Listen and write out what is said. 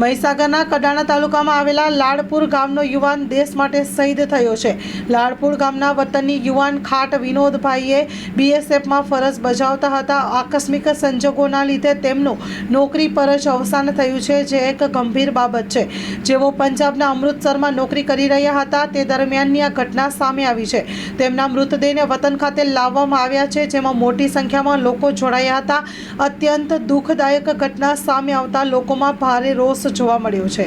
મહીસાગરના કડાણા તાલુકામાં આવેલા લાડપુર ગામનો યુવાન દેશ માટે શહીદ થયો છે। લાડપુર ગામના વતની યુવાન ખાટ વિનોદભાઈએ બીએસએફમાં ફરજ બજાવતા હતા। આકસ્મિક સંજોગોના લીધે તેમનું નોકરી પર જ અવસાન થયું છે, જે એક ગંભીર બાબત છે। જેઓ પંજાબના અમૃતસરમાં નોકરી કરી રહ્યા હતા તે દરમિયાનની આ ઘટના સામે આવી છે। તેમના મૃતદેહને વતન ખાતે લાવવામાં આવ્યા છે, જેમાં મોટી સંખ્યામાં લોકો જોડાયા હતા। અત્યંત દુઃખદાયક ઘટના સામે આવતા લોકોમાં ભારે રોષ જોવા મળ્યો છે।